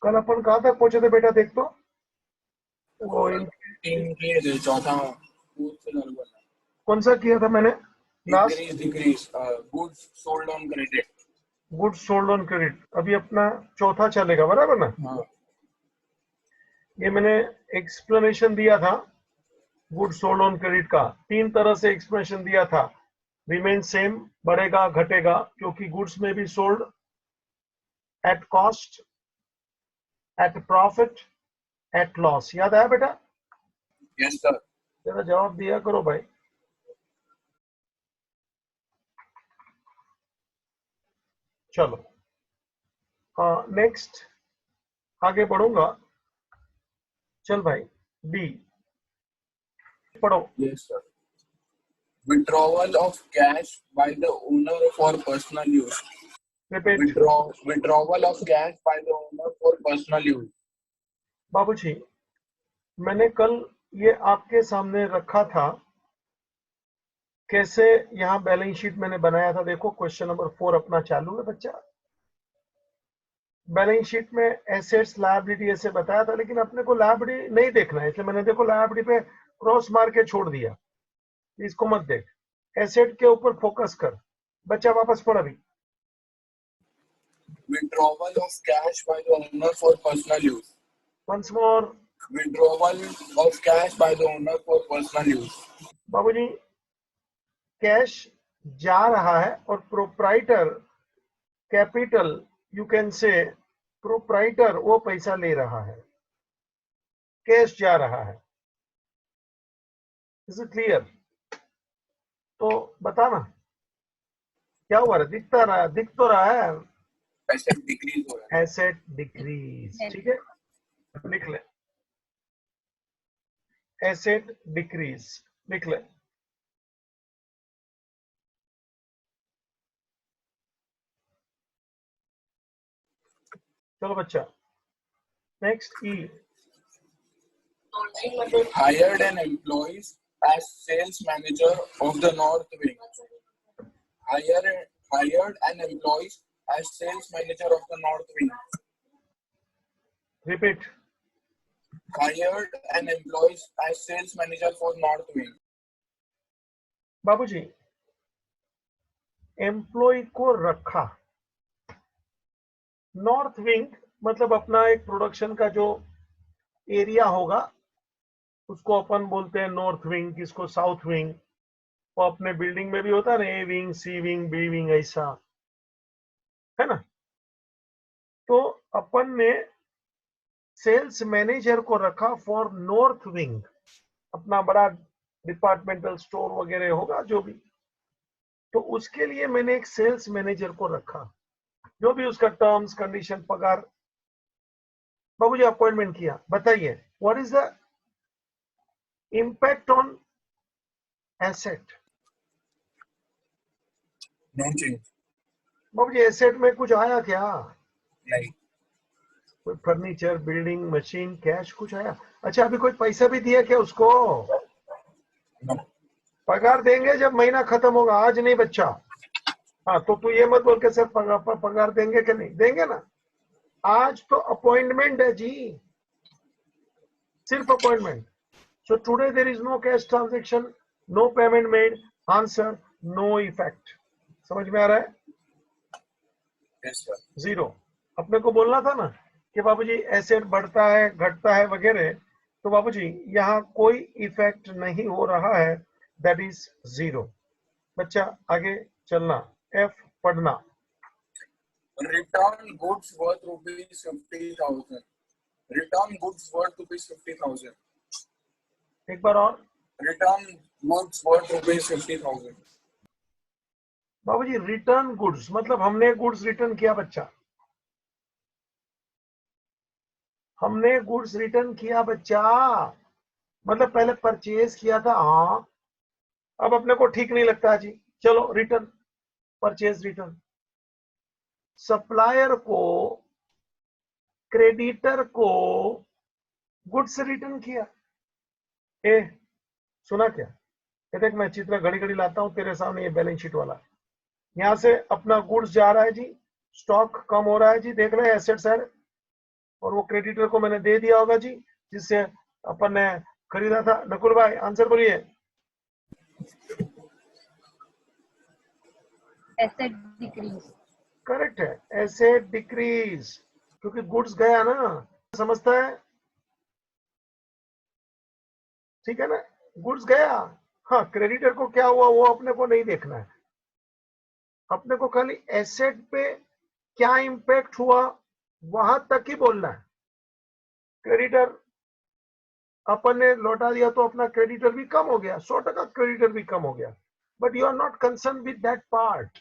कल अपन कहाँ तक पहुंचे थे बेटा, देख तो वो चौथा कौन सा किया था मैंने last? Decrease goods sold on credit. Goods sold on credit, अभी अपना चौथा चलेगा, बराबर ना? हाँ। ये मैंने एक्सप्लेनेशन दिया था गुड्स सोल्ड ऑन क्रेडिट का, 3 तरह से एक्सप्लेनेशन दिया था। रिमेन सेम, बढ़ेगा घटेगा, क्योंकि गुड्स में भी sold at cost, at profit, at loss. याद आया बेटा? Yes sir. जरा जवाब दिया करो भाई। चलो नेक्स्ट आगे बढ़ूंगा। चल भाई, डी पढ़ो। Yes sir. Withdrawal of cash by the owner for personal use. Repeat. Withdrawal of cash by the owner for personal use. बाबूजी, मैंने कल ये आपके सामने रखा था, कैसे यहाँ बैलेंस शीट मैंने बनाया था। देखो क्वेश्चन नंबर 4 अपना चालू है बच्चा। बैलेंस शीट में एसेट्स लायबिलिटी ऐसे बताया था, लेकिन अपने को लायबिलिटी नहीं देखना है, इसलिए मैंने देखो लायबिलिटी पे क्रॉस मार के छोड़ दिया। इसको मत देख, एसेट के ऊपर फोकस कर। बच्चा वापस पढ़ अभी। Withdrawal of cash by the owner for personal use. Once more. Withdrawal of cash by the owner for personal use. बाबूजी, कैश जा रहा है और proprietor capital, you can say proprietor वो पैसा ले रहा है, कैश जा रहा है। Is it clear? तो बताना क्या हुआ है? दिख तो रहा है एसेट डिक्रीज हो रहा है। एसेट डिक्रीज, ठीक है, लिख ले। एसेट डिक्रीज लिख ले। चलो बच्चा, next E. Hired an employee as sales manager of the North Wing. Hired an employee as sales manager of the North Wing. Repeat. Hired an employee as sales manager for North Wing. बाबूजी, employ को रखा, north wing मतलब अपना एक production का जो area होगा उसको अपन बोलते हैं नॉर्थ विंग, किसको साउथ विंग। वो अपने बिल्डिंग में भी होता है ना, A wing, C wing, B wing, ऐसा है ना। तो अपन ने सेल्स मैनेजर को रखा फॉर नॉर्थ विंग, अपना बड़ा डिपार्टमेंटल स्टोर वगैरह होगा जो भी, तो उसके लिए मैंने एक सेल्स मैनेजर को रखा, जो भी उसका टर्म्स कंडीशन पगार। बाबूजी अपॉइंटमेंट किया, बताइए what is the impact on asset? बाबूजी एसेट में कुछ आया क्या? नहीं। कोई फर्नीचर, बिल्डिंग, मशीन, कैश कुछ आया? अच्छा, अभी कोई पैसा भी दिया क्या उसको? पगार देंगे जब महीना खत्म होगा, आज नहीं बच्चा। हाँ, तो तू ये मत बोल के सर पगार देंगे कि नहीं देंगे ना। आज तो अपॉइंटमेंट है जी, सिर्फ appointment. So today there is no cash transaction, no payment made, answer no effect. समझ में आ रहा है? yes, sir. जीरो। अपने को बोलना था ना कि बाबूजी एसेट बढ़ता है घटता है वगैरह, तो बाबूजी यहाँ कोई इफेक्ट नहीं हो रहा है, दैट इज जीरो। बच्चा आगे चलना, एफ पढ़ना। Return goods worth rupees 50,000. Return goods worth rupees 50,000. एक बार और। Return goods worth rupees 50,000. बाबूजी रिटर्न गुड्स मतलब हमने गुड्स रिटर्न किया बच्चा, हमने गुड्स रिटर्न किया बच्चा, मतलब पहले परचेज किया था। हाँ, अब अपने को ठीक नहीं लगता जी, चलो रिटर्न, परचेज रिटर्न। सप्लायर को, क्रेडिटर को गुड्स रिटर्न किया। ए सुना क्या? ये देख, मैं चित्र घड़ी घड़ी लाता हूं तेरे सामने, ये बैलेंस शीट वाला। यहां से अपना गुड्स जा रहा है जी, स्टॉक कम हो रहा है जी, देख रहे हैं एसेट साइड, और वो क्रेडिटर को मैंने दे दिया होगा जी, जिससे अपन ने खरीदा था। नकुल भाई आंसर बोलिए। Asset decrease. करेक्ट है, एसेट डिक्रीज, क्योंकि गुड्स गया ना, समझता है, ठीक है ना, गुड्स गया। हाँ, क्रेडिटर को क्या हुआ वो अपने को नहीं देखना है, अपने को खाली एसेट पे क्या इंपैक्ट हुआ वहां तक ही बोलना है। क्रेडिटर अपन ने लौटा दिया तो अपना क्रेडिटर भी कम हो गया, 100% क्रेडिटर भी कम हो गया, but you are not concern with that part,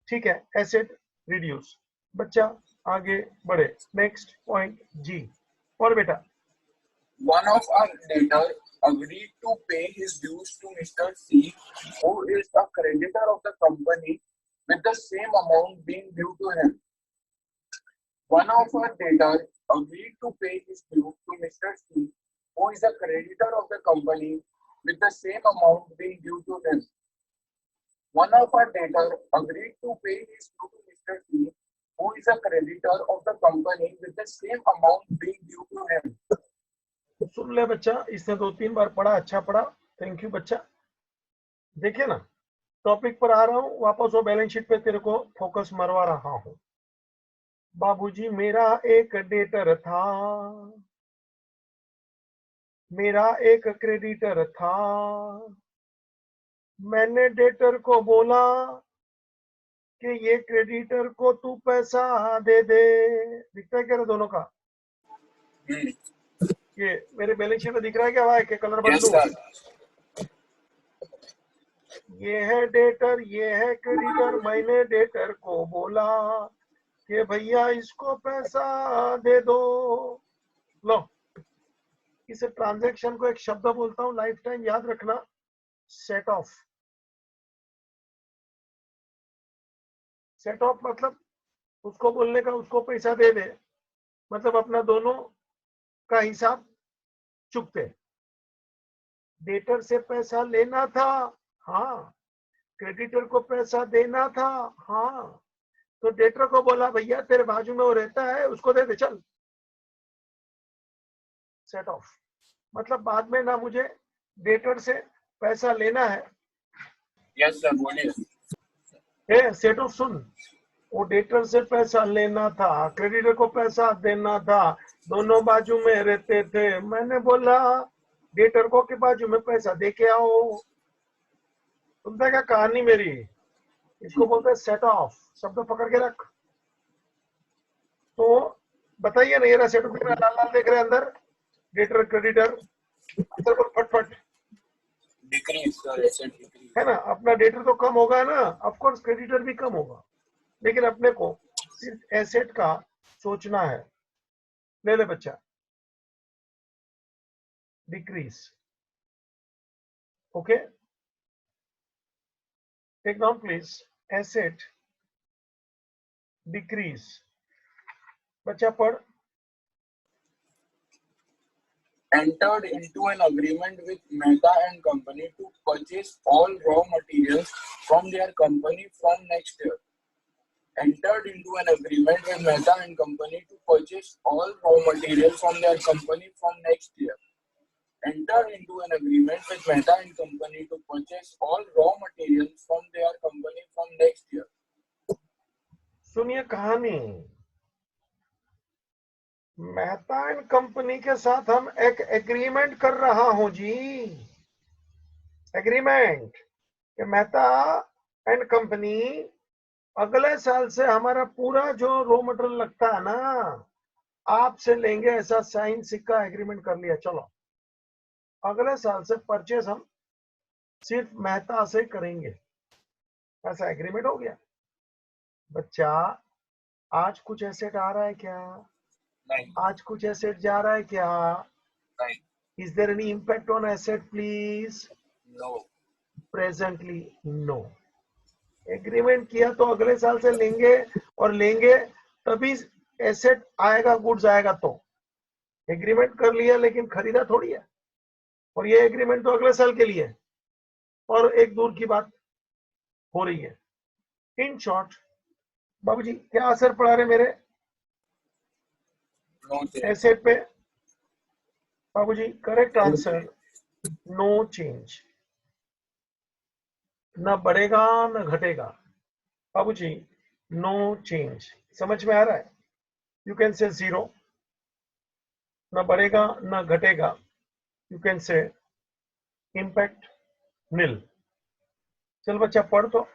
ठीक है, एसेट रिड्यूस। बच्चा आगे बढ़े, नेक्स्ट पॉइंट जी। और बेटा, One of our debtor agreed to pay his dues to Mr. C, who is a creditor of the company, with the same amount being due to him. One of our debtor agreed to pay his dues to Mr. C, who is a creditor of the company, with the same amount being due to him. One of our debtor agreed to pay his due to Mr. C, who is a creditor of the company, with the same amount being due to him. सुन ले बच्चा, इसने 2-3 बार पढ़ा, अच्छा पढ़ा, thank you बच्चा। देखिए ना, topic पर आ रहा हूँ वापस, वो बैलेंस शीट पे तेरे को फोकस मरवा रहा हूँ। बाबूजी मेरा एक डेटर था, मेरा एक क्रेडिटर था, मैंने डेटर को बोला कि ये क्रेडिटर को तू पैसा दे दे। दिखता है क्या दोनों का? ये मेरे बैलेंस शीट में दिख रहा है क्या भाई, के कलर बदलूं? Yes, sir. ये है डेटर, ये है क्रेडिटर, मैंने डेटर को बोला कि भैया इसको पैसा दे दो। लो, इस ट्रांजैक्शन को एक शब्द बोलता हूं, लाइफ टाइम याद रखना, सेट ऑफ। सेट ऑफ मतलब उसको बोलने का उसको पैसा दे दे, मतलब अपना दोनों का हिसाब चुकते। डेटर से पैसा लेना था, हाँ, क्रेडिटर को पैसा देना था, हाँ, तो डेटर को बोला भैया तेरे बाजू में वो रहता है उसको दे दे चल। सेट ऑफ मतलब बाद में ना मुझे डेटर से पैसा लेना है। Yes, sir. बोलिए। सेट ऑफ सुन, वो डेटर से पैसा लेना था, क्रेडिटर को पैसा देना था, दोनों बाजू में रहते थे। मैंने बोला डेटर को के बाजू में पैसा दे के आओ। सुनता क्या कहानी मेरी? इसको बोलते हैं सेट ऑफ। शब्द पकड़ के रख। तो बताइए ना, ये रहा सेट ऑफ, लाल लाल देख रहे हैं अंदर, डेटर क्रेडिटर, अंदर बोल फटफट। डिक्रीज सर, एसेट डिक्रीज है ना, अपना डेटर तो कम होगा ना, ऑफ कोर्स क्रेडिटर भी कम होगा, लेकिन अपने को सिर्फ एसेट का सोचना है। ले ले बच्चा, decrease, okay, take down please, asset decrease. बच्चा पढ़। entered into an agreement with Mehta and Company to purchase all raw materials from their company from next year. Entered into an agreement with Mehta and Company to purchase all raw materials from their company from next year. Entered into an agreement with Mehta and Company to purchase all raw materials from their company from next year. सुनिए कहानी, Mehta and company के साथ हम एक agreement कर रहा हूं जी। Agreement कि मेहता एंड कंपनी अगले साल से हमारा पूरा जो रॉ मटेरियल लगता है ना आपसे लेंगे, ऐसा साइन सिक्का एग्रीमेंट कर लिया। चलो अगले साल से परचेस हम सिर्फ मेहता से करेंगे, ऐसा एग्रीमेंट हो गया। बच्चा आज कुछ एसेट आ रहा है क्या? नहीं। आज कुछ एसेट जा रहा है क्या? नहीं। Is there any impact on asset please? No. Presently no. Agreement किया तो अगले साल से लेंगे, और लेंगे तभी एसेट आएगा, गुड्स आएगा। तो एग्रीमेंट कर लिया लेकिन खरीदा थोड़ी है, और ये एग्रीमेंट तो अगले साल के लिए है, और एक दूर की बात हो रही है। इन शॉर्ट बाबूजी क्या असर पड़ा रहे मेरे? No change. एसेट पे बाबूजी करेक्ट आंसर नो चेंज, ना बढ़ेगा ना घटेगा बाबूजी, नो चेंज। समझ में आ रहा है? यू कैन से जीरो, ना बढ़ेगा ना घटेगा, यू कैन से इम्पैक्ट नील। चल बच्चा पढ़ तो।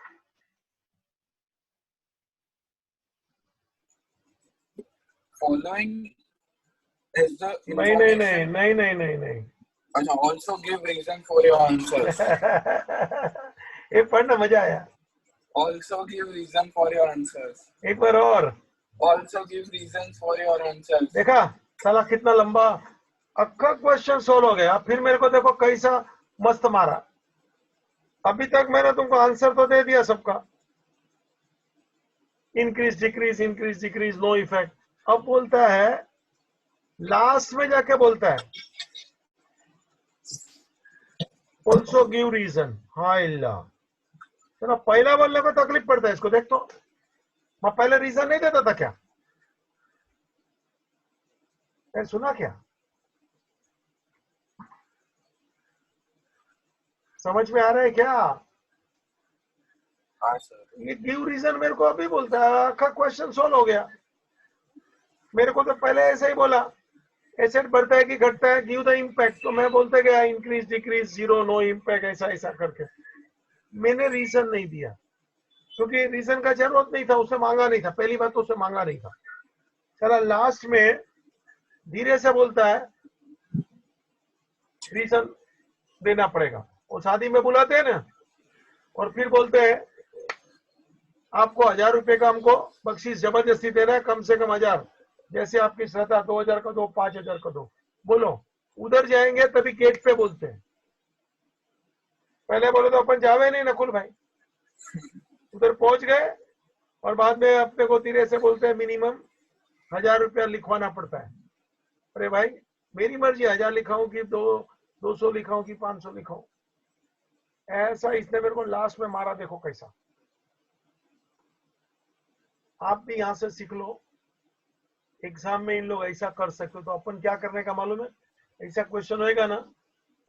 Following is the नहीं नहीं नहीं information. नहीं नहीं नहीं नहीं अच्छा, also give reason for your answers. ये पढ़ना मजा आया। Also give reason for your answers. एक बार और। Also give reasons for your answers. देखा साला कितना लंबा अक्का क्वेश्चन सोल्व हो गया। फिर मेरे को देखो कैसा मस्त मारा। अभी तक मैंने तुमको आंसर तो दे दिया सबका, इंक्रीज डिक्रीज नो इफेक्ट। अब बोलता है लास्ट में जाके बोलता है ऑल्सो गिव रीजन। हाँ अल्लाह, चलो पहला बोलने को तकलीफ पड़ता है इसको। देख तो मैं पहले रीजन नहीं देता था क्या? सुना क्या? समझ में आ रहा है क्या? हाँ सर। ये गिव रीजन मेरे को अभी बोलता है, आखा क्वेश्चन सोल्व हो गया। मेरे को तो पहले ऐसे ही बोला एसेट बढ़ता है कि घटता है, गिव द इम्पैक्ट, तो मैं बोलते गया increase decrease zero no impact ऐसा ऐसा करके। मैंने रीजन नहीं दिया क्योंकि रीजन का जरूरत नहीं था, उसने मांगा नहीं था। पहली बात तो उसने मांगा नहीं था। चला लास्ट में धीरे से बोलता है रीजन देना पड़ेगा। वो शादी में बुलाते हैं ना और फिर बोलते हैं आपको 1000 रुपए का हमको बख्शीश जबरदस्ती देना है, कम से कम 1000, जैसे आपकी श्रद्धा 2000 का दो 5000 का दो। बोलो उधर जाएंगे तभी गेट पे बोलते हैं। पहले बोलो तो अपन जावे नहीं नकुल भाई, उधर पहुंच गए और बाद में अपने को धीरे से बोलते हैं मिनिमम 1000 रुपया लिखवाना पड़ता है। अरे भाई मेरी मर्जी 1000 लिखाऊं कि 200 लिखाऊं कि 500 लिखाऊं। ऐसा इसने मेरे को लास्ट में मारा। देखो कैसा। आप भी यहां से सीख लो, एग्जाम में इन लोग ऐसा कर सकते हो। तो अपन क्या करने का मालूम है? ऐसा क्वेश्चन होएगा ना,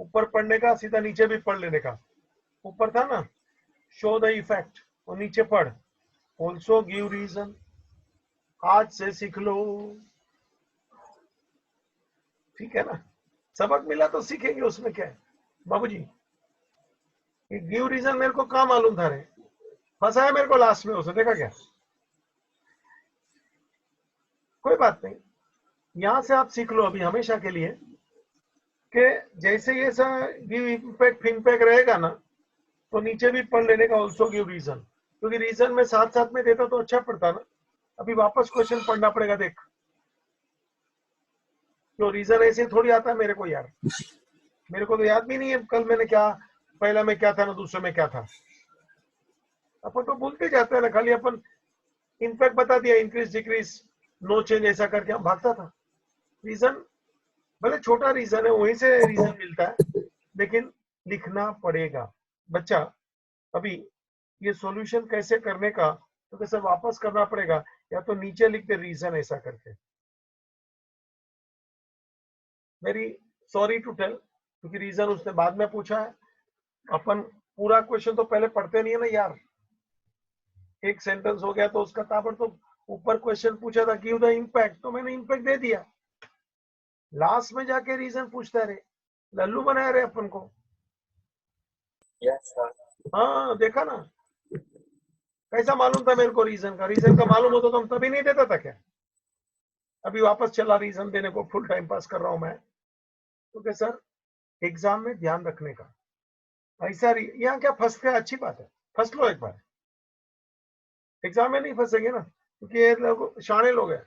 ऊपर पढ़ने का, सीधा नीचे भी पढ़ लेने का। ऊपर था ना शो द इफेक्ट, और नीचे पढ़ ऑल्सो गिव रीजन। आज से सीख लो, ठीक है ना? सबक मिला तो सीखेंगे, उसमें क्या है बाबूजी। ये गिव रीजन मेरे को कहाँ मालूम था रे, फंसाया मेरे को लास्ट में उसने। देखा क्या? कोई बात नहीं, यहां से आप सीख लो अभी हमेशा के लिए कि जैसे ये गिव इम्पैक्ट फिंपैक्ट रहेगा ना तो नीचे भी पढ़ लेने का ऑल्सो गिव रीजन, क्योंकि रीजन में साथ साथ में देता तो अच्छा पड़ता ना। अभी वापस क्वेश्चन पढ़ना पड़ेगा। देख तो रीजन ऐसे थोड़ी आता है मेरे को यार, मेरे को तो याद भी नहीं है कल मैंने क्या, पहला में क्या था ना दूसरे में क्या था। अपन तो भूलते जाते हैं ना, खाली अपन इनफैक्ट बता दिया इंक्रीज डिक्रीज नो चेंज ऐसा करके हम भागता था। रीजन भले छोटा रीजन है, वहीं से रीजन मिलता है, लेकिन लिखना पड़ेगा बच्चा। अभी ये सॉल्यूशन कैसे करने का, तो कैसे वापस करना पड़ेगा, या तो नीचे लिख दे रीजन ऐसा करके। वेरी सॉरी टू टेल, क्योंकि रीजन उसने बाद में पूछा है। अपन पूरा क्वेश्चन तो पहले पढ़ते नहीं है ना यार। एक सेंटेंस हो गया तो उसका ताबड़तोड़ ऊपर क्वेश्चन पूछा था गिव द इम्पैक्ट, तो मैंने इम्पैक्ट दे दिया। लास्ट में जाके रीजन पूछता रहे, लल्लू बनाया रहे अपन को। Yes sir. हाँ देखा ना कैसा मालूम था मेरे को रीजन का। रीजन का मालूम होता तो हम तभी नहीं देता था क्या? अभी वापस चला रीजन देने को, फुल टाइम पास कर रहा हूं मैं। तो क्या सर एग्जाम में ध्यान रखने का ऐसा। यहाँ क्या फंसते हैं, अच्छी बात है, फंस लो एक बार। एग्जाम में नहीं फंसेंगे ना, क्योंकि ये लोग शाणे लोग हैं।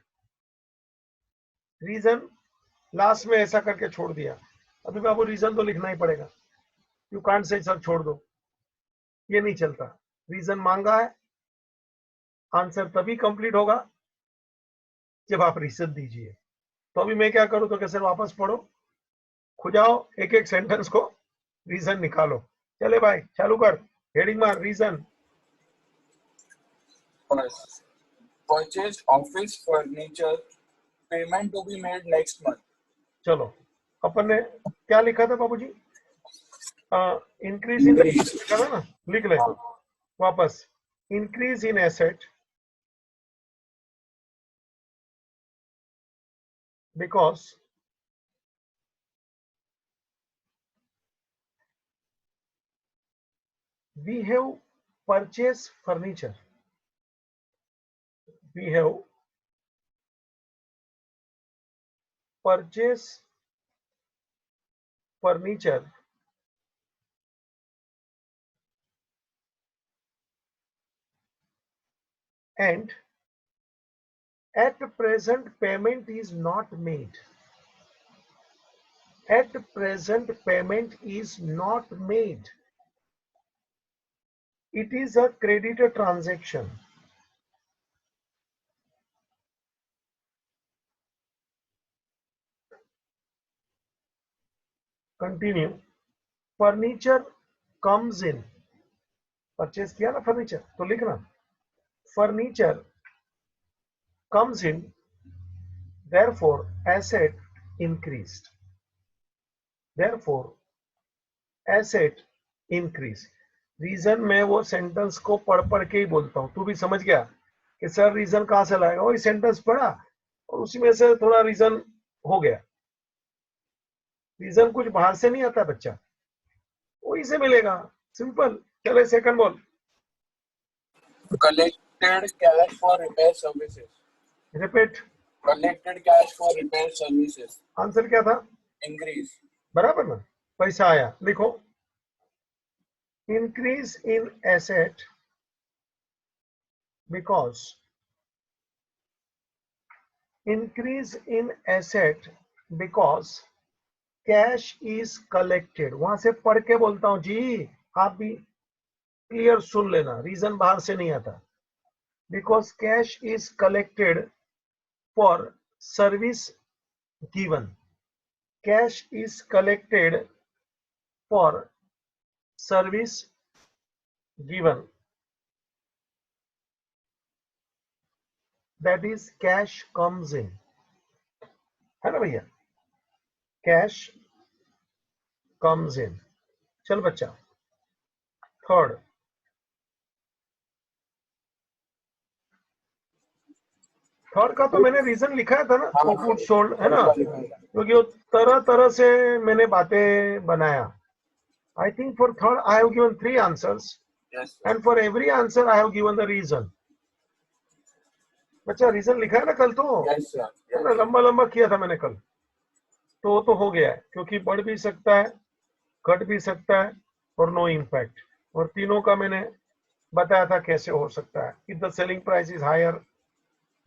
रीजन लास्ट में ऐसा करके छोड़ दिया। अभी बाबू रीजन तो लिखना ही पड़ेगा। यू कांट से सर छोड़ दो, ये नहीं चलता। रीजन मांगा है, आंसर तभी कंप्लीट होगा जब आप रीजन दीजिए। तो अभी मैं क्या करूं, तो कैसे वापस पढ़ो, खुजाओ एक एक सेंटेंस को, रीजन निकालो। चले भाई चालू कर, हेडिंग मार reason. Purchase office furniture payment to be made next month. चलो अपन ने क्या लिखा था बाबूजी? Increase in Increase. लिखा था ना, लिख ले वापस. Increase in asset because we have purchased furniture. We have purchased furniture and at present payment is not made. At present payment is not made. It is a creditor transaction. Continue. Furniture comes in. Purchase किया ना furniture, तो लिखना furniture comes in, therefore asset increased. Therefore asset increase. Reason मैं वो sentence को पढ़ पढ़ के ही बोलता हूँ. तू भी समझ गया कि सर रीजन कहाँ से लाएगा? वही सेंटेंस पढ़ा और उसी में से थोड़ा रीजन हो गया. रीजन कुछ बाहर से नहीं आता बच्चा, वही से मिलेगा. सिंपल. चले सेकंड बोल. Collected cash for repair services. Repeat. Collected cash for repair services. Answer क्या था? Increase. बराबर ना? पैसा आया. लिखो increase in asset because increase in asset because cash is collected. वहां से पढ़ के बोलता हूं जी, आप भी क्लियर सुन लेना, रीजन बाहर से नहीं आता. because cash is collected for service given. Cash is collected for service given. That is cash comes in. है ना भैया? Cash comes in. चल बच्चा. थर्ड. थर्ड का तो मैंने रीजन लिखा था ना, फूड सोल्ड है ना, क्योंकि वो तरह तरह से मैंने बातें बनाया. I think for third I have given 3 answers. Yes. And for every answer I have given the reason. बच्चा रीजन लिखा है ना कल तो? Yes, sir. है ना, लंबा लंबा किया था मैंने कल. तो हो गया है, क्योंकि बढ़ भी सकता है, घट भी सकता है और नो इम्पैक्ट. और तीनों का मैंने बताया था कैसे हो सकता है. If the selling price is higher,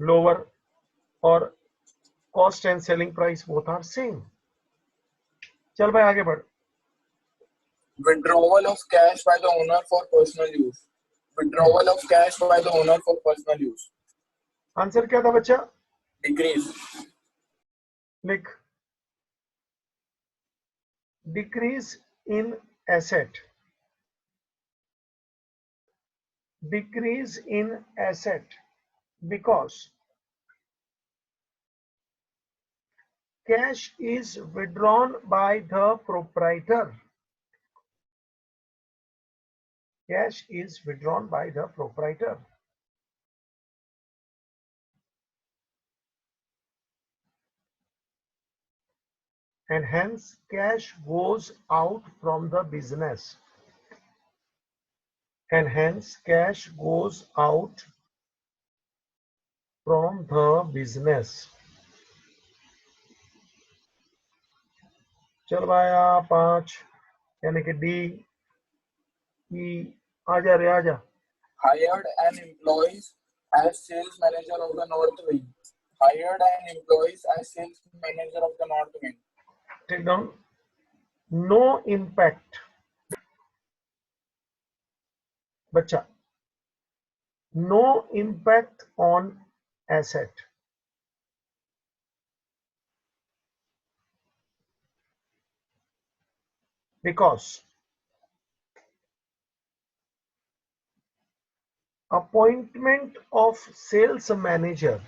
lower और cost and selling price both are same. चल भाई आगे बढ़. Withdrawal of cash by the owner for personal use. Withdrawal of cash by the owner for personal use. Answer क्या था बच्चा? Decrease. लिख. Decrease in asset. Decrease in asset because cash is withdrawn by the proprietor. Cash is withdrawn by the proprietor. And hence cash goes out from the business. And hence cash goes out from the business. चल भाया 5 यानी कि D E. आजा रे आजा. Hired an employees as sales manager of the North Wing. Hired an employees as sales manager of the North Wing. Take down. No impact. बच्चा. No impact on asset. Because appointment of sales manager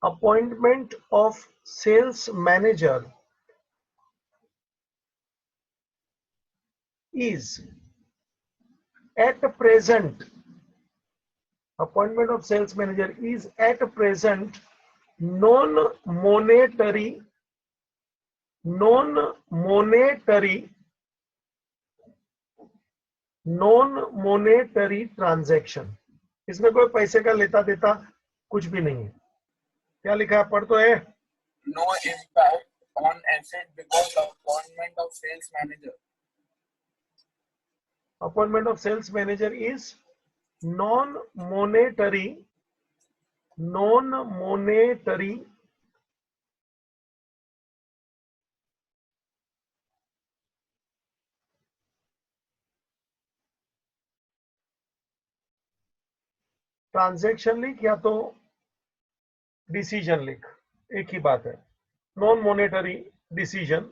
appointment of sales manager is at present, appointment of sales manager is at present non-monetary transaction. इसमें कोई पैसे का लेता देता कुछ भी नहीं है। क्या लिखा है, पढ़ तो है। No impact on asset because appointment of sales manager. Appointment of sales manager is non-monetary transaction लिख या तो डिसीजन लिख, एक ही बात है। Non monetary decision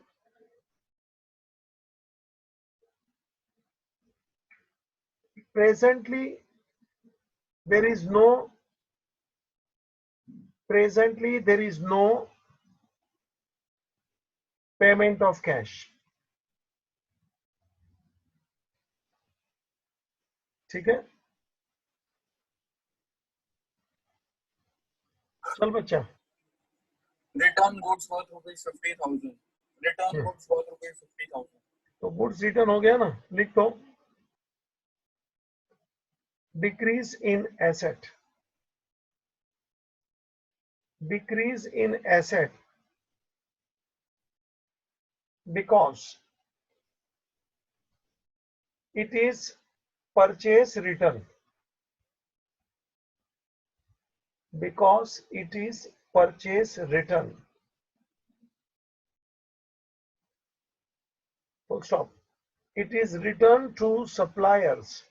presently there is no payment of cash। ठीक है, चल बच्चा। Return goods worth ₹50,000. Return goods worth ₹50,000. तो गुड्स रिटर्न हो गया ना, लिख दो। Decrease in asset, decrease in asset because it is purchase return, because it is purchase return, full stop। It is returned to suppliers,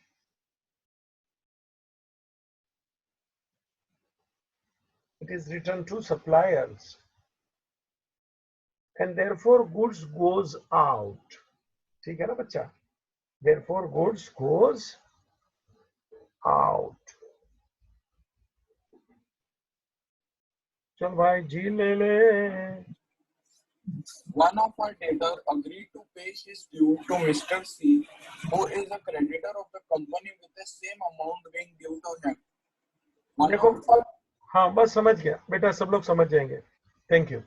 it is returned to suppliers and therefore goods goes out। ठीक है ना बच्चा, therefore goods goes out। चल भाई जी ले ले। One of our debtor agreed to pay his due to Mr. C, who is a creditor of the company with the same amount being due to him. देखो, हाँ बस समझ गया बेटा, सब लोग समझ जाएंगे। Thank you.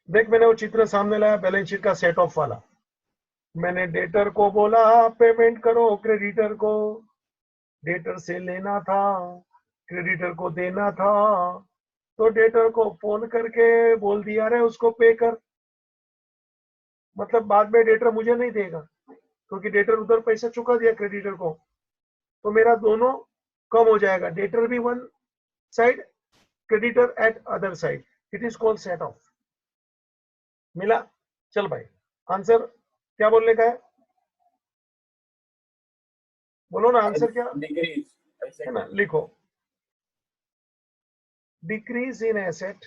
देख, मैंने वो चित्र सामने लाया बैलेंस शीट का सेट ऑफ वाला। मैंने डेटर को बोला पेमेंट करो क्रेडिटर को, डेटर से लेना था, क्रेडिटर को देना था, तो डेटर को फोन करके बोल दिया रे उसको पे कर। मतलब बाद में डेटर मुझे नहीं देगा क्योंकि डेटर उधर पैसा चुका दिया क्रेडिटर को, तो मेरा दोनों कम हो जाएगा। डेटर भी one side, creditor eight other side. It is called set of. मिला? चल भाई, आंसर क्या बोलने का है, बोलो ना आंसर क्या है ना, लिखो। Decrease in asset,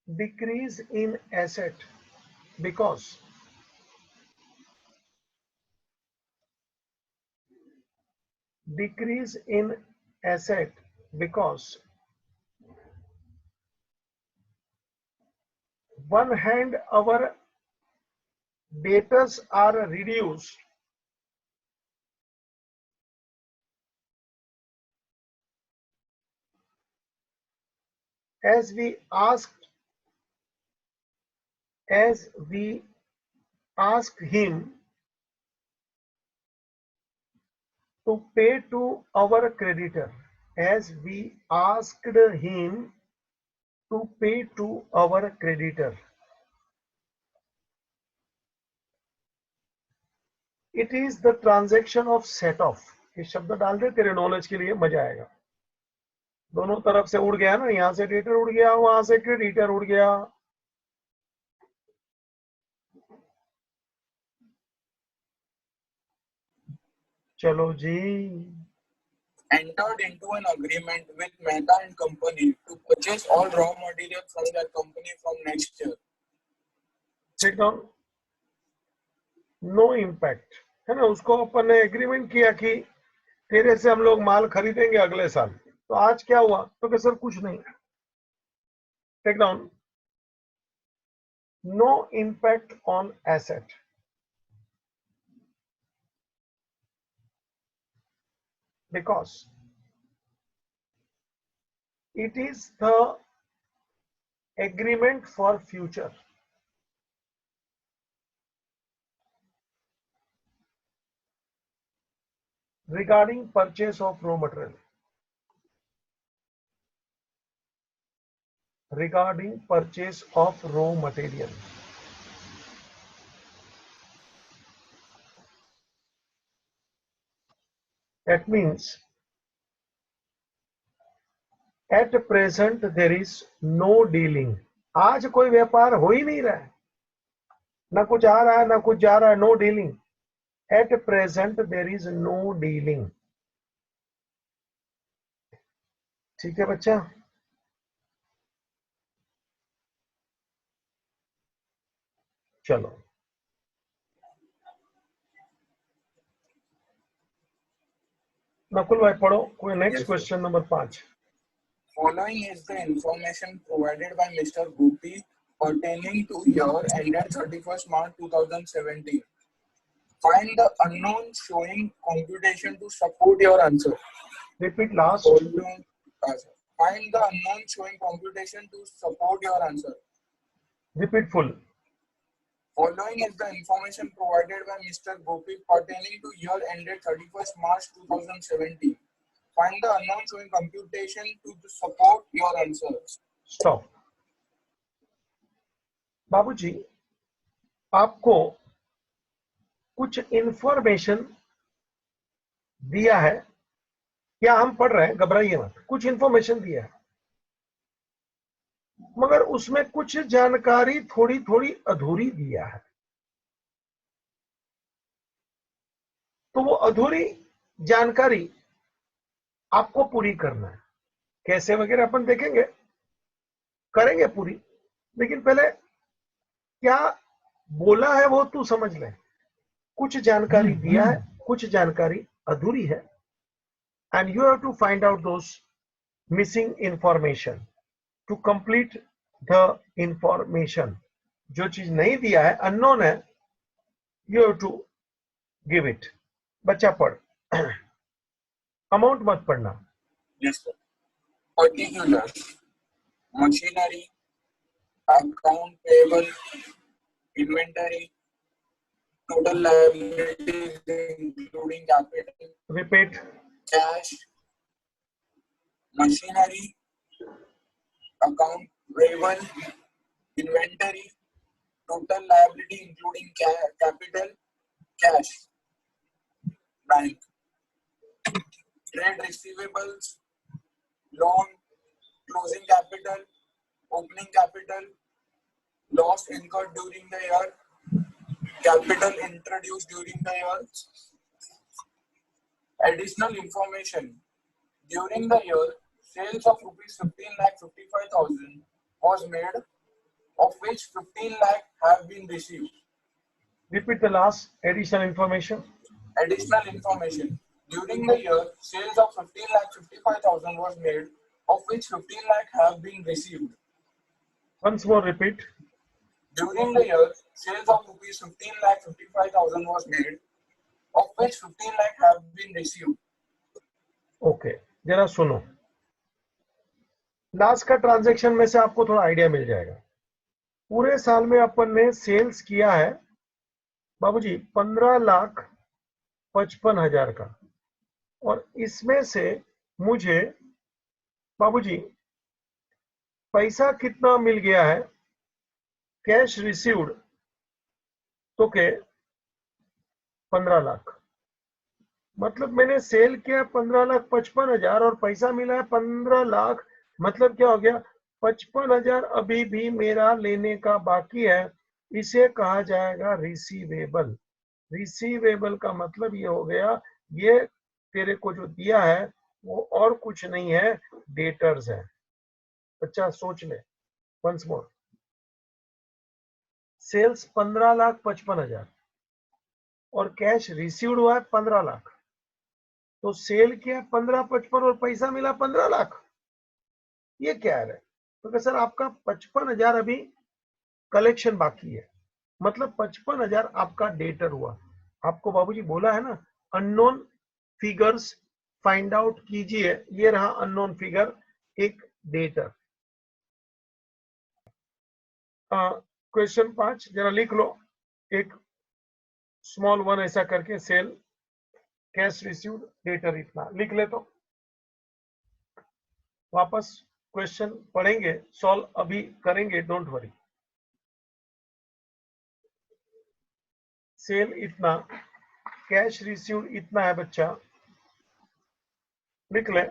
decrease in asset because decrease in asset because one hand our debtors are reduced as we asked him to pay to our creditor, as we asked him to pay to our creditor। It is the transaction of set off। ये शब्द डाल दे, तेरे knowledge के लिए मजा आएगा। दोनों तरफ से उड़ गया ना, यहां से डेटर उड़ गया, वहां से क्रेडिटर उड़ गया। चलो जी। Entered into an agreement with Mehta and Company to purchase all raw materials from their company from next year. Take down no impact, है ना। उसको अपन ने एग्रीमेंट किया कि तेरे से हम लोग माल खरीदेंगे अगले साल, तो आज क्या हुआ? तो कि सर कुछ नहीं, take down, no impact on asset, because it is the agreement for future. Regarding purchase of raw material, regarding purchase of raw material, that means at present there is no dealing. आज कोई व्यापार हो ही नहीं रहा है, ना कुछ आ रहा है ना कुछ जा रहा है, no dealing. At present there is no dealing. ठीक है बच्चा? चलो नकुल भाई पढ़ो कोई next question number 5। Following is the information provided by Mr. Gopi pertaining to year ended 31st March 2017. Find the unknown showing computation to support your answer. Repeat last. Find the unknown showing computation to support your answer. Repeat full. Following is the information provided by Mr. Gopi pertaining to year ended 31st March 2017. Find the unknown showing computation to support your answer. Stop. बाबूजी आपको कुछ information दिया है, क्या हम पढ़ रहे हैं, घबराइए मत, कुछ इंफॉर्मेशन दिया है, मगर उसमें कुछ जानकारी थोड़ी थोड़ी अधूरी दिया है। तो वो अधूरी जानकारी आपको पूरी करना है। कैसे वगैरह अपन देखेंगे, करेंगे पूरी, लेकिन पहले क्या बोला है वो तू समझ ले। कुछ जानकारी दिया है, कुछ जानकारी अधूरी है, and you have to find out those missing information to complete the information. जो चीज नहीं दिया है, अननोन है, you have to give it. बच्चा पढ़, अमाउंट मत पढ़ना। Yes, sir. Particulars, machinery, account payable, inventory, total liabilities including capital. Repeat. Cash, machinery, account payable, inventory, total liability including capital, cash, bank, trade receivables, loan, closing capital, opening capital, loss incurred during the year, capital introduced during the year. Additional information. During the year, sales of rupees 15,55,000 was made, of which 15 lakh have been received. Repeat the last. Additional information. Additional information. During the year, sales of 15,55,000 was made, of which 15 lakh have been received. Once more repeat. During the year, sales of rupees 15,55,000 was made, of which 15 lakh have been received. Okay, जरा सुनो, last का transaction में से आपको थोड़ा idea मिल जाएगा। पूरे साल में अपन ने सेल्स किया है बाबूजी 15,55,000 का, और इसमें से मुझे बाबूजी पैसा कितना मिल गया है, कैश रिसीव्ड, तो के 15 लाख। मतलब मैंने सेल किया 15,55,000 और पैसा मिला है 15 लाख। मतलब क्या हो गया, 55,000 अभी भी मेरा लेने का बाकी है। इसे कहा जाएगा रिसीवेबल। रिसीवेबल का मतलब ये हो गया, ये तेरे को जो दिया है वो और कुछ नहीं है, डेटर्स है। बच्चा सोच ले वंस मोर। सेल्स 15,55,000 और कैश रिसीव्ड हुआ है 15 लाख। तो सेल किया 15,55 और पैसा मिला 15 लाख, ये क्या है? तो सर आपका 55,000 अभी कलेक्शन बाकी है, मतलब 55,000 आपका डेटर हुआ। आपको बाबूजी बोला है ना, अननोन फिगर्स फाइंड आउट कीजिए। ये रहा अननोन फिगर, एक डेटर। क्वेश्चन 5 जरा लिख लो, एक स्मॉल वन ऐसा करके, सेल कैश रिसीव्ड डेटर इतना लिख ले। तो वापस क्वेश्चन पढ़ेंगे, सॉल्व अभी करेंगे, डोंट वरी। सेल इतना, कैश रिसीव्ड इतना है बच्चा, लिख ले।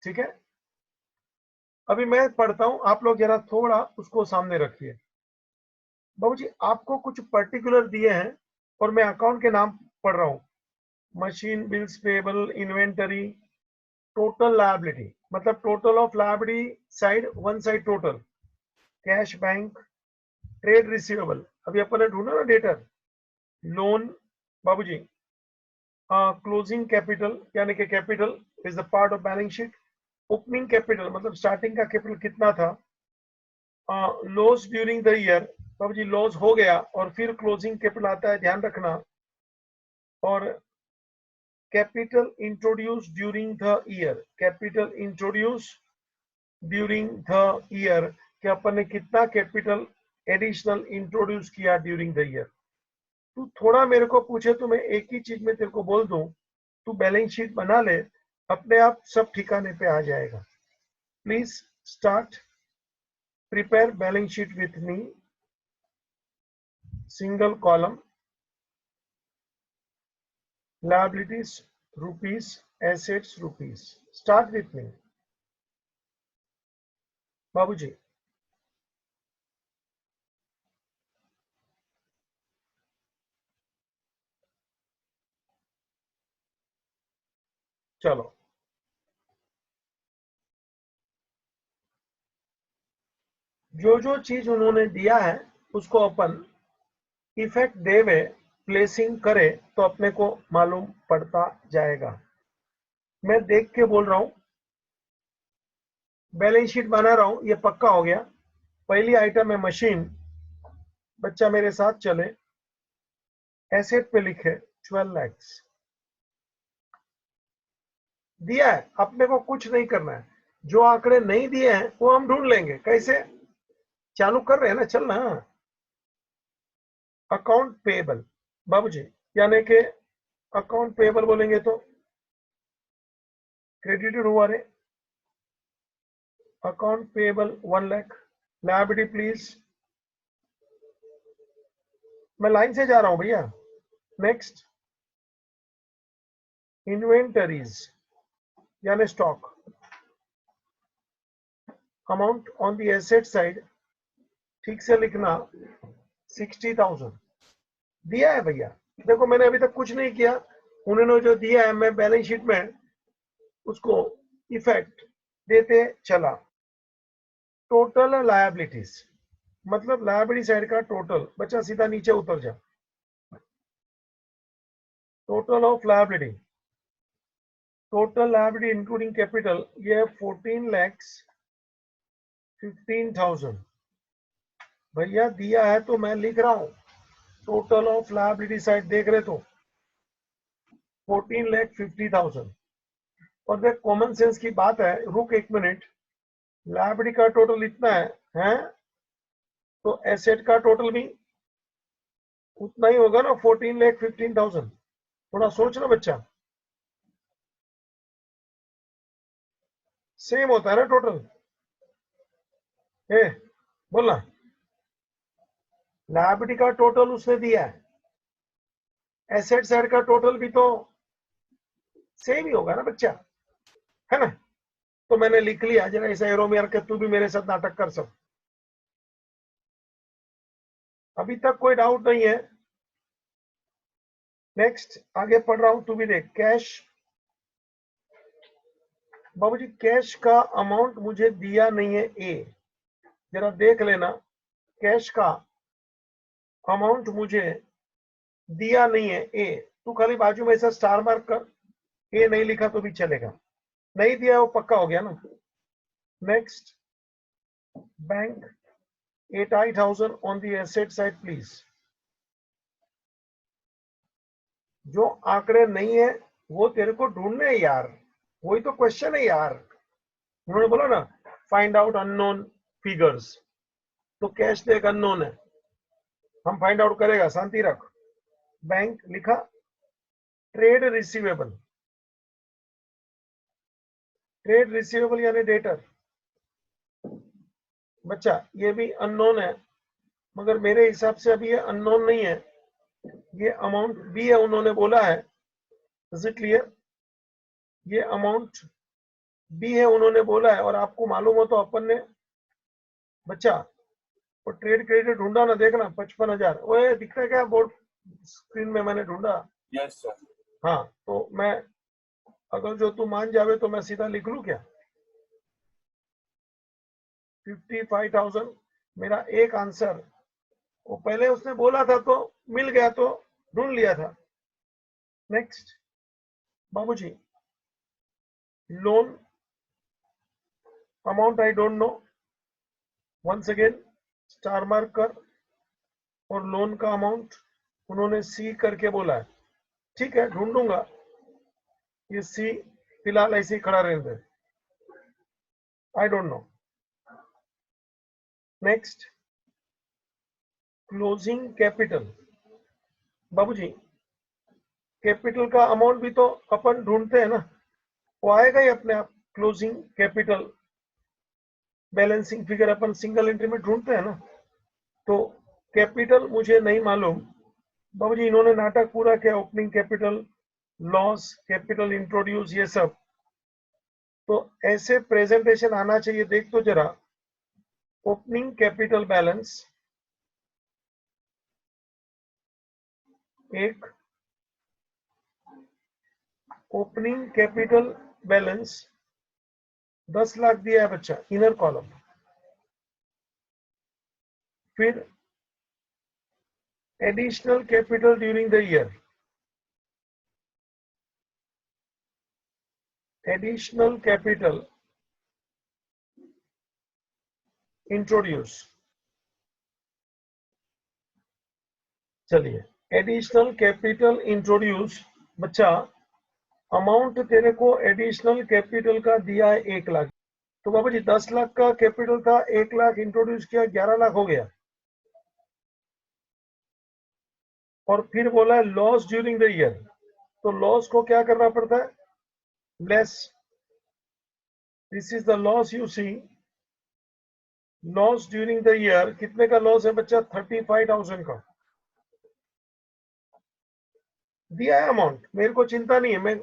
ठीक है, अभी मैं पढ़ता हूं, आप लोग जरा थोड़ा उसको सामने रखिए। बाबूजी आपको कुछ पर्टिकुलर दिए हैं और मैं अकाउंट के नाम पढ़ रहा हूं। Machine, bills payable, inventory, total liability, मतलब total of liability side, one side total, cash bank, trade receivable, अभी अपन ने ढूंढा ना डेटर, लोन बाबूजी, क्लोजिंग कैपिटल यानी कि capital is the part of balance sheet, opening capital मतलब स्टार्टिंग का कैपिटल कितना था, लॉस ड्यूरिंग द ईयर, बाबूजी लॉस हो गया और फिर क्लोजिंग कैपिटल आता है, ध्यान रखना, और capital introduce during the year, capital introduce during the year, कि अपन ने कितना कैपिटल एडिशनल इंट्रोड्यूस किया ड्यूरिंग द ईयर। तू थोड़ा मेरे को पूछे तो मैं एक ही चीज में तेरे को बोल दूं, तू बैलेंस शीट बना ले, अपने आप सब ठिकाने पे आ जाएगा। Please start, prepare balance sheet with me, single column, liabilities rupees, assets rupees, start with me बाबूजी। चलो, जो जो चीज उन्होंने दिया है उसको अपन इफेक्ट दे में प्लेसिंग करे तो अपने को मालूम पड़ता जाएगा। मैं देख के बोल रहा हूं, बैलेंस शीट बना रहा हूं, ये पक्का हो गया। पहली आइटम है मशीन, बच्चा मेरे साथ चले, एसेट पे लिखे 12 लाख दिया है, अपने को कुछ नहीं करना है। जो आंकड़े नहीं दिए हैं वो हम ढूंढ लेंगे, कैसे, चालू कर रहे हैं ना, चलना। अकाउंट पेएबल बाबूजी, यानी कि अकाउंट पेएबल बोलेंगे तो क्रेडिटेड हुआ रे, account payable 1 lakh, liability please, मैं लाइन से जा रहा हूं भैया। नेक्स्ट, इन्वेंटरीज यानी stock, amount on the asset side, ठीक से लिखना 60,000 दिया है भैया। देखो मैंने अभी तक कुछ नहीं किया, उन्होंने जो दिया है मैं बैलेंस शीट में उसको इफेक्ट देते चला। टोटल लायबिलिटीज मतलब लायबिलिटी साइड का टोटल, बच्चा सीधा नीचे उतर जा, total of liability, total liability including capital, ये 14,15,000 भैया दिया है, तो मैं लिख रहा हूं टोटल ऑफ लायबिलिटी साइड, देख रहे तो 14,50,000। और देख कॉमन सेंस की बात है, रुक एक मिनट, लायबिलिटी का टोटल इतना है तो एसेट का टोटल भी उतना ही होगा ना, 14,15,000। थोड़ा सोचना बच्चा, सेम होता है ना टोटल, ए बोलना, लायबिलिटी का टोटल उसने दिया है, एसेट साइड का टोटल भी तो सेम ही होगा ना बच्चा, है ना। तो मैंने लिख लिया, जरा ऐसा एरो में के तू भी मेरे साथ नाटक कर सब। अभी तक कोई डाउट नहीं है। नेक्स्ट आगे पढ़ रहा हूं, तू भी देख, कैश बाबूजी कैश का अमाउंट मुझे दिया नहीं है ए, जरा देख लेना, कैश का अमाउंट मुझे दिया नहीं है ए, तू खाली बाजू में ऐसा स्टार मार्क कर, ए नहीं लिखा तो भी चलेगा, नहीं दिया वो पक्का हो गया ना। Next, bank 80,000 on the asset side please. जो आंकड़े नहीं है वो तेरे को ढूंढने हैं यार, वही तो क्वेश्चन है यार। उन्होंने बोला ना फाइंड आउट अननोन फिगर्स, तो कैश तो एक अननोन है, हम फाइंड आउट करेगा, शांति रख। बैंक लिखा, ट्रेड रिसीवेबल, ट्रेड रिसीवेबल यानी डेटर, बच्चा ये भी अननोन है, मगर मेरे हिसाब से अभी ये अननोन नहीं है, ये अमाउंट भी है, उन्होंने बोला है, इज इट क्लियर? ये अमाउंट भी है उन्होंने बोला है, और आपको मालूम हो तो अपन ने बच्चा वो ट्रेड क्रेडिट ढूंढा ना, देखना 55,000 वो दिखता है क्या बोर्ड स्क्रीन में, मैंने ढूंढा। Yes sir. हाँ तो मैं, अगर जो तू मान जावे तो मैं सीधा लिख लूं क्या 55,000 मेरा एक आंसर, वो पहले उसने बोला था तो मिल गया तो ढूंढ लिया था। नेक्स्ट बाबूजी, loan amount I don't know, once again star mark कर, और लोन का अमाउंट उन्होंने सी करके बोला है, ठीक है ढूंढूंगा, ये सी फिलहाल ऐसे ही खड़ा रहने दे, I don't know. Next, closing capital, बाबूजी कैपिटल का अमाउंट भी तो अपन ढूंढते हैं ना, वो आएगा ही अपने आप, क्लोजिंग कैपिटल बैलेंसिंग फिगर अपन सिंगल एंट्री में ढूंढते हैं ना, तो कैपिटल मुझे नहीं मालूम। बाबूजी इन्होंने नाटक पूरा किया, opening capital, loss, capital introduce, ये सब, तो ऐसे प्रेजेंटेशन आना चाहिए, देख तो जरा, ओपनिंग कैपिटल बैलेंस एक, ओपनिंग कैपिटल बैलेंस 10 लाख दिया है बच्चा, इनर कॉलम, फिर additional capital during the year, additional capital introduce, चलिए एडिशनल कैपिटल इंट्रोड्यूस, बच्चा अमाउंट तेरे को एडिशनल कैपिटल का दिया है 1 लाख, तो बाबा जी 10 लाख का कैपिटल था, 1 लाख इंट्रोड्यूस किया, 11 लाख हो गया, और फिर बोला है लॉस ड्यूरिंग द ईयर, तो लॉस को क्या करना पड़ता है, less, this is the loss you see, loss during the year, कितने का लॉस है बच्चा 35,000 का, दिया है अमाउंट, मेरे को चिंता नहीं है, मैं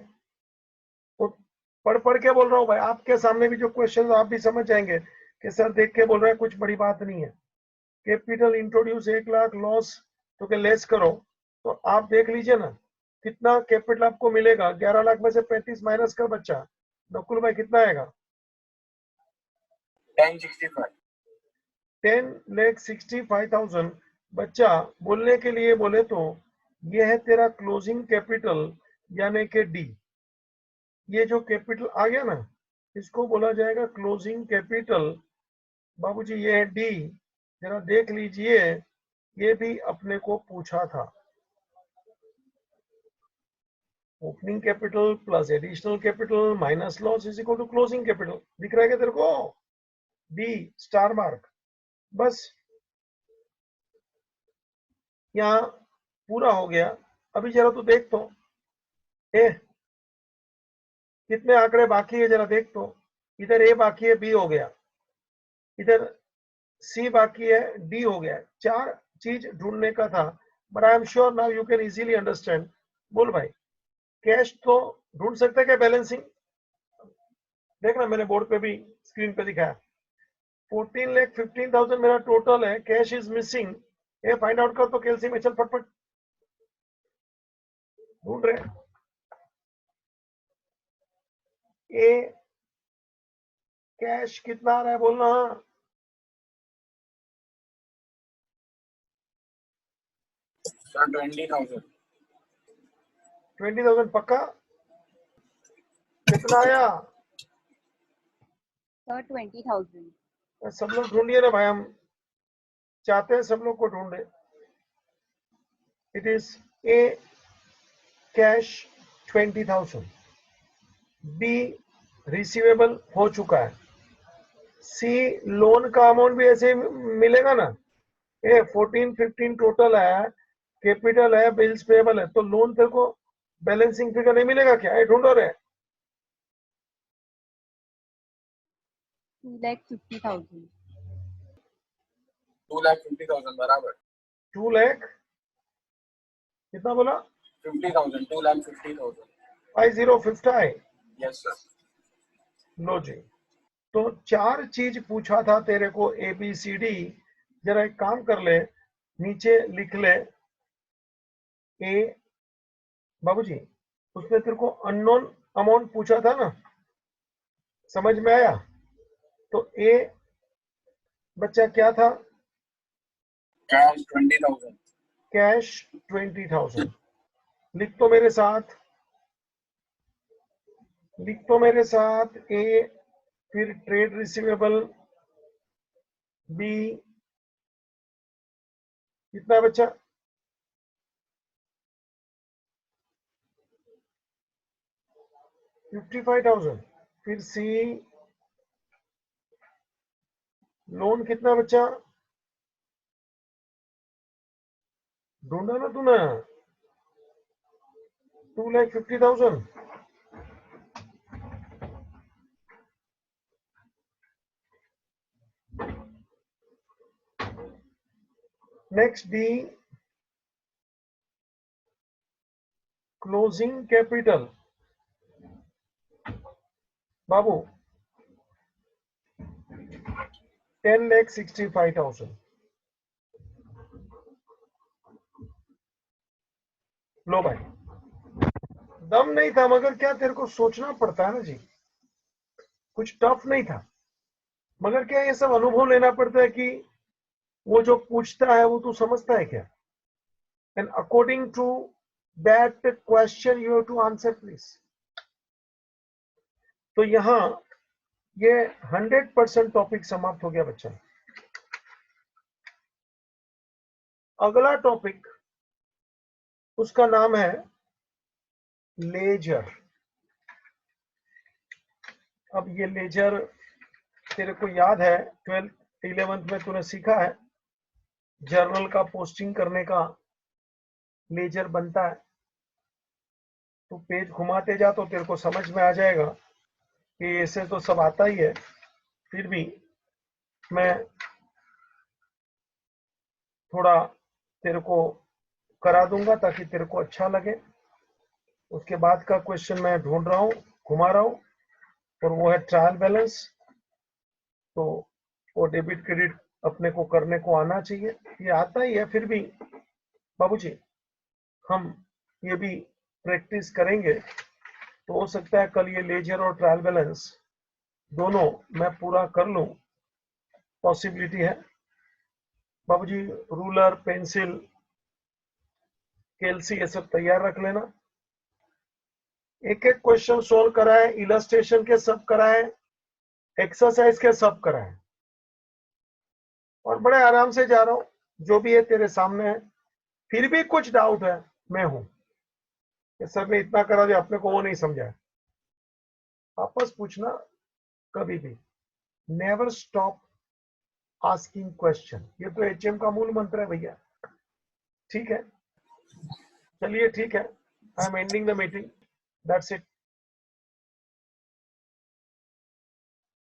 पढ़ के बोल रहा हूँ भाई, आपके सामने भी जो क्वेश्चन आप भी समझ जाएंगे कि सर देख के बोल रहे हैं, कुछ बड़ी बात नहीं है। कैपिटल इंट्रोड्यूस 1 लाख, लॉस तो के लेस करो, तो आप देख लीजिए ना कितना कैपिटल आपको मिलेगा, 11 लाख में से 35 माइनस कर बच्चा, नकुल भाई कितना आएगा 10,65,000 बच्चा, बोलने के लिए बोले तो ये है तेरा क्लोजिंग कैपिटल यानी कि डी, ये जो कैपिटल आ गया ना इसको बोला जाएगा क्लोजिंग कैपिटल, बाबूजी ये है डी, जरा देख लीजिए, ये भी अपने को पूछा था, opening capital plus additional capital minus loss is equal to closing capital, दिख रहा है क्या तेरे को, डी स्टार मार्क, बस यहाँ पूरा हो गया। अभी जरा तो देख तो ए कितने आंकड़े बाकी है, जरा देख तो, इधर ए बाकी है, बी हो गया, इधर सी बाकी है, डी हो गया, 4 चीज ढूंढने का था, but I am sure now you can easily understand. बोल भाई कैश तो ढूंढ सकते हैं क्या, बैलेंसिंग देखना, मैंने बोर्ड पे भी स्क्रीन पे दिखाया, 14,15,000 मेरा टोटल है, कैश इज मिसिंग, ये फाइंड आउट कर, तो कैलसी में चल फटफट ढूंढ रहे, ए कैश कितना आ रहा है बोलना। Sir, 20,000. 20,000 पक्का? कितना आया? सर 20,000। सब लोग ढूंढिए ना भाई, हम चाहते हैं सब लोग को ढूंढे। It is a cash 20,000, B receivable हो चुका है, सी लोन का अमाउंट भी ऐसे मिलेगा ना। ए 14 15 टोटल है, कैपिटल है, बिल्स पेबल है, तो लोन तेरे को बैलेंसिंग फिगर नहीं मिलेगा क्या? ये ढूंढो रे। 2,50,000। 2,50,000 बराबर। 2 लाख कितना बोला? 50,000, 2,50,000। 5050। Yes sir. लो जी, तो 4 चीज पूछा था तेरे को, ए बी सी डी। जरा एक काम कर ले, नीचे लिख ले ए। बाबूजी, उसने तेरे को अननोन अमाउंट पूछा था ना, समझ में आया? तो ए बच्चा क्या था? Cash 20,000. कैश 20,000। लिख तो मेरे साथ, लिख तो मेरे साथ। ए, फिर ट्रेड रिसीवेबल, बी कितना बच्चा? 55,000। फिर सी लोन कितना बच्चा? ढूंढा ना तूने? 2,50,000। Next the closing capital. बाबू 10,65,000। लो भाई, दम नहीं था मगर क्या तेरे को सोचना पड़ता है ना जी, कुछ टफ नहीं था मगर क्या ये सब अनुभव लेना पड़ता है कि वो जो पूछता है वो तू समझता है क्या? And according to that question you have to answer please. तो यहां ये 100% टॉपिक समाप्त हो गया बच्चा। अगला टॉपिक उसका नाम है लेजर। अब ये लेजर तेरे को याद है 12th 11th में तूने सीखा है, जर्नल का पोस्टिंग करने का लेजर बनता है। तो पेज घुमाते जा तो तेरे को समझ में आ जाएगा कि ऐसे तो सब आता ही है, फिर भी मैं थोड़ा तेरे को करा दूंगा ताकि तेरे को अच्छा लगे। उसके बाद का क्वेश्चन मैं ढूंढ रहा हूँ, घुमा रहा हूँ, और वो है ट्रायल बैलेंस। तो वो डेबिट क्रेडिट अपने को करने को आना चाहिए, ये आता ही है। फिर भी बाबूजी हम ये भी प्रैक्टिस करेंगे तो हो सकता है कल ये लेजर और ट्रायल बैलेंस दोनों मैं पूरा कर लूं, पॉसिबिलिटी है। बाबूजी रूलर, पेंसिल, कैलसी ये सब तैयार रख लेना। एक एक क्वेश्चन सोल्व कराए, इलस्ट्रेशन के सब कराए, एक्सरसाइज के सब कराए, और बड़े आराम से जा रहा हूं। जो भी है तेरे सामने है। फिर भी कुछ डाउट है, मैं हूं कि सर ने इतना करा दिया, अपने को वो नहीं समझा। वापस पूछना कभी भी, नेवर स्टॉप आस्किंग क्वेश्चन। ये तो एचएम का मूल मंत्र है भैया। ठीक है, चलिए ठीक है, I am ending the meeting, that's it.